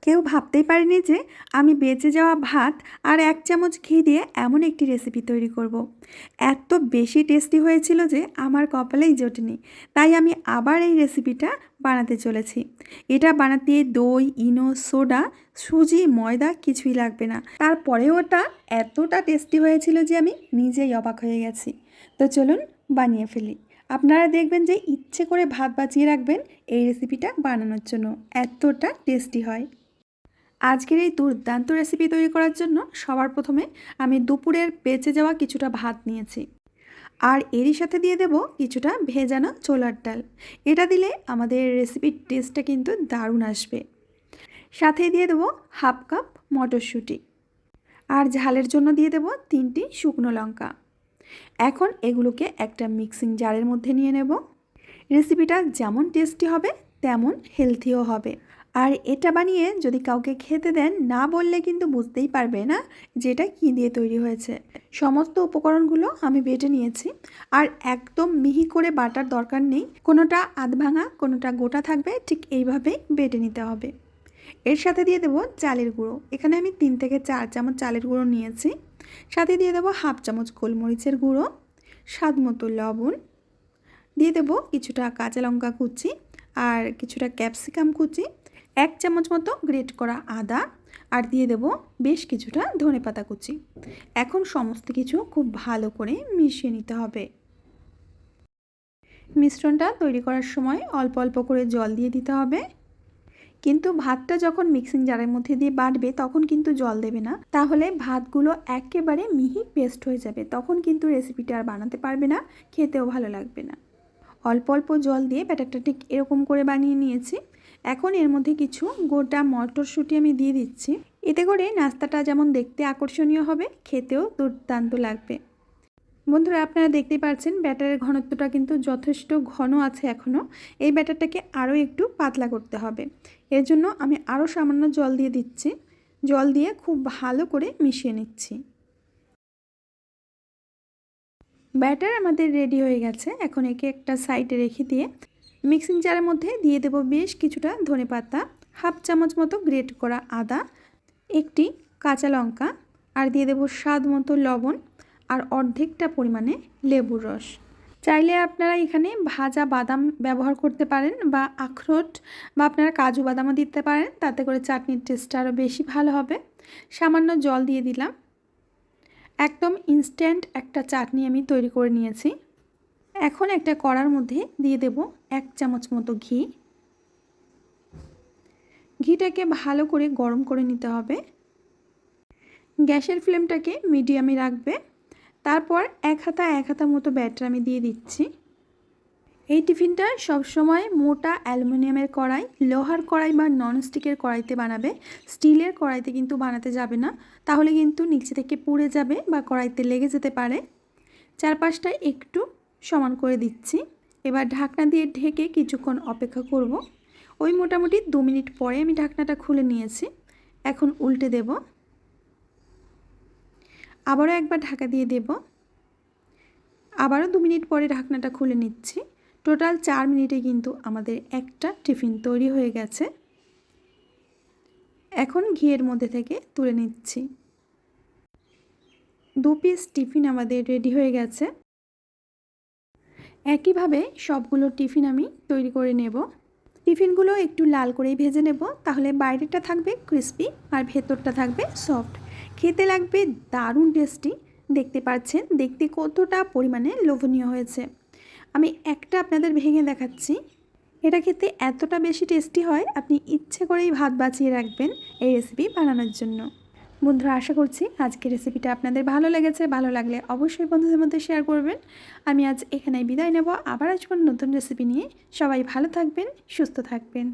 কেউ ভাবতেই পারেনি যে আমি বেঁচে যাওয়া ভাত আর 1 চামচ ঘি দিয়ে এমন একটি রেসিপি তৈরি করব। এত বেশি টেস্টি হয়েছিল যে আমার কপালেই জোটেনি। তাই আমি আবার এই রেসিপিটা বানাতে চলেছি। এটা বানাতে দই, ইনো, সোডা, সুজি, ময়দা কিছুই লাগবে না। তারপরেও ওটা এতটা টেস্টি হয়েছিল যে আমি নিজেই অবাক হয়ে গেছি। তো চলুন বানিয়ে ফেলি। আপনারা দেখবেন যে ইচ্ছে করে ভাত বাঁচিয়ে রাখবেন এই রেসিপিটা বানানোর জন্য, এতটা টেস্টি হয়। আজকের এই দুর্দান্ত রেসিপি তৈরি করার জন্য সবার প্রথমে আমি দুপুরের বেঁচে যাওয়া কিছুটা ভাত নিয়েছি, আর এরই সাথে দিয়ে দেব কিছুটা ভেজানো ছোলার ডাল। এটা দিলে আমাদের রেসিপির টেস্টটা কিন্তু দারুণ আসবে। সাথে দিয়ে দেবো 1/2 কাপ মটরশুঁটি, আর ঝালের জন্য দিয়ে দেব 3টি শুকনো লঙ্কা। এখন এগুলোকে একটা মিক্সিং জারের মধ্যে নিয়ে নেব। রেসিপিটা যেমন টেস্টি হবে তেমন হেলথিও হবে। আর এটা বানিয়ে যদি কাউকে খেতে দেন, না বললে কিন্তু বুঝতেই পারবে না যেটা কী দিয়ে তৈরি হয়েছে। সমস্ত উপকরণগুলো আমি বেটে নিয়েছি, আর একদম মিহি করে বাটার দরকার নেই। কোনোটা আধ ভাঙা, কোনোটা গোটা থাকবে, ঠিক এইভাবেই বেটে নিতে হবে। এর সাথে দিয়ে দেবো চালের গুঁড়ো। এখানে আমি 3 থেকে 4 চামচ চালের গুঁড়ো নিয়েছি। সাথে দিয়ে দেবো 1/2 চামচ গোলমরিচের গুঁড়ো, স্বাদ মতো লবণ, দিয়ে দেবো কিছুটা কাঁচা লঙ্কা কুচি আর কিছুটা ক্যাপসিকাম কুচি, 1 চামচ মতো গ্রেট করা আদা, আর দিয়ে দেবো বেশ কিছুটা ধনেপাতা কুচি। এখন সমস্ত কিছু খুব ভালো করে মিশিয়ে নিতে হবে। মিশ্রণটা তৈরি করার সময় অল্প অল্প করে জল দিয়ে দিতে হবে, কিন্তু ভাতটা যখন মিক্সিং জারের মধ্যে দিয়ে বাটবে তখন কিন্তু জল দেবে না, তাহলে ভাতগুলো একেবারে মিহি পেস্ট হয়ে যাবে। তখন কিন্তু রেসিপিটা আর বানাতে পারবে না, খেতেও ভালো লাগবে না। অল্প অল্প জল দিয়ে ব্যাটারটা ঠিক এরকম করে বানিয়ে নিয়েছি। এখন এর মধ্যে কিছু গোটা মটরশুঁটি আমি দিয়ে দিচ্ছি। এতে করে নাস্তাটা যেমন দেখতে আকর্ষণীয় হবে, খেতেও দুর্দান্ত লাগবে। বন্ধুরা, আপনারা দেখতেই পাচ্ছেন ব্যাটারের ঘনত্বটা কিন্তু যথেষ্ট ঘন আছে। এখনও এই ব্যাটারটাকে আরও একটু পাতলা করতে হবে। এর জন্য আমি আরও সামান্য জল দিয়ে দিচ্ছি। জল দিয়ে খুব ভালো করে মিশিয়ে নিচ্ছি। ব্যাটার আমাদের রেডি হয়ে গেছে। এখন একে একটা সাইডে রেখে দিয়ে মিক্সিং জারের মধ্যে দিয়ে দেব বেশ কিছুটা ধনেপাতা, 1/2 চামচ মতো গ্রেট করা আদা, একটি কাঁচা লঙ্কা, আর দিয়ে দেব স্বাদ মতো লবণ, আর অর্ধেকটা পরিমাণে লেবুর রস। চাইলে আপনারা এখানে ভাজা বাদাম ব্যবহার করতে পারেন, বা আখরোট, বা আপনারা কাজু বাদামও দিতে পারেন। তাতে করে চাটনির টেস্টটা আরও বেশি ভালো হবে। সামান্য জল দিয়ে দিলাম। একদম ইনস্ট্যান্ট একটা চাটনি আমি তৈরি করে নিয়েছি। এখন একটা কড়ার মধ্যে দিয়ে দেব 1 চামচ মতো ঘি। ঘিটাকে ভালো করে গরম করে নিতে হবে। গ্যাসের ফ্লেমটাকে মিডিয়ামে রাখবে। তারপর এক হাতা মতো ব্যাটার আমি দিয়ে দিচ্ছি। এই টিফিনটা সবসময় মোটা অ্যালুমিনিয়ামের কড়াই, লোহার কড়াই বা ননস্টিকের কড়াইতে বানাবে। স্টিলের কড়াইতে কিন্তু বানাতে যাবে না, তাহলে কিন্তু নিচে থেকে পুড়ে যাবে বা কড়াইতে লেগে যেতে পারে। চারপাশটা একটু সমান করে দিচ্ছি। এবার ঢাকনা দিয়ে ঢেকে কিছুক্ষণ অপেক্ষা করব। ওই মোটামুটি 2 মিনিট পরে আমি ঢাকনাটা খুলে নিয়েছি। এখন উল্টে দেব। আবারও একবার ঢাকা দিয়ে দেব। আবারও 2 মিনিট পরে ঢাকনাটা খুলে নিচ্ছি। টোটাল 4 মিনিটে কিন্তু আমাদের একটা টিফিন তৈরি হয়ে গেছে। এখন ঘিয়ের মধ্যে থেকে তুলে নিচ্ছি। 2 পিস টিফিন আমাদের রেডি হয়ে গেছে। একইভাবে সবগুলো টিফিন আমি তৈরি করে নেব। টিফিনগুলো একটু লাল করেই ভেজে নেব, তাহলে বাইরেটা থাকবে ক্রিস্পি আর ভেতরটা থাকবে সফট। খেতে লাগবে দারুণ টেস্টি। দেখতে পাচ্ছেন দেখতে কতটা পরিমাণে লোভনীয় হয়েছে। আমি একটা আপনাদের ভেঙে দেখাচ্ছি। এটা খেতে এতটা বেশি টেস্টি হয়, আপনি ইচ্ছে করেই ভাত বাঁচিয়ে রাখবেন এই রেসিপি বানানোর জন্য। বন্ধুরা, আশা করছি আজকের রেসিপিটা আপনাদের ভালো লেগেছে। ভালো লাগলে অবশ্যই বন্ধুদের মধ্যে শেয়ার করবেন। আমি আজ এখানেই বিদায় নেব। আবার আসবো নতুন রেসিপি নিয়ে। সবাই ভালো থাকবেন, সুস্থ থাকবেন।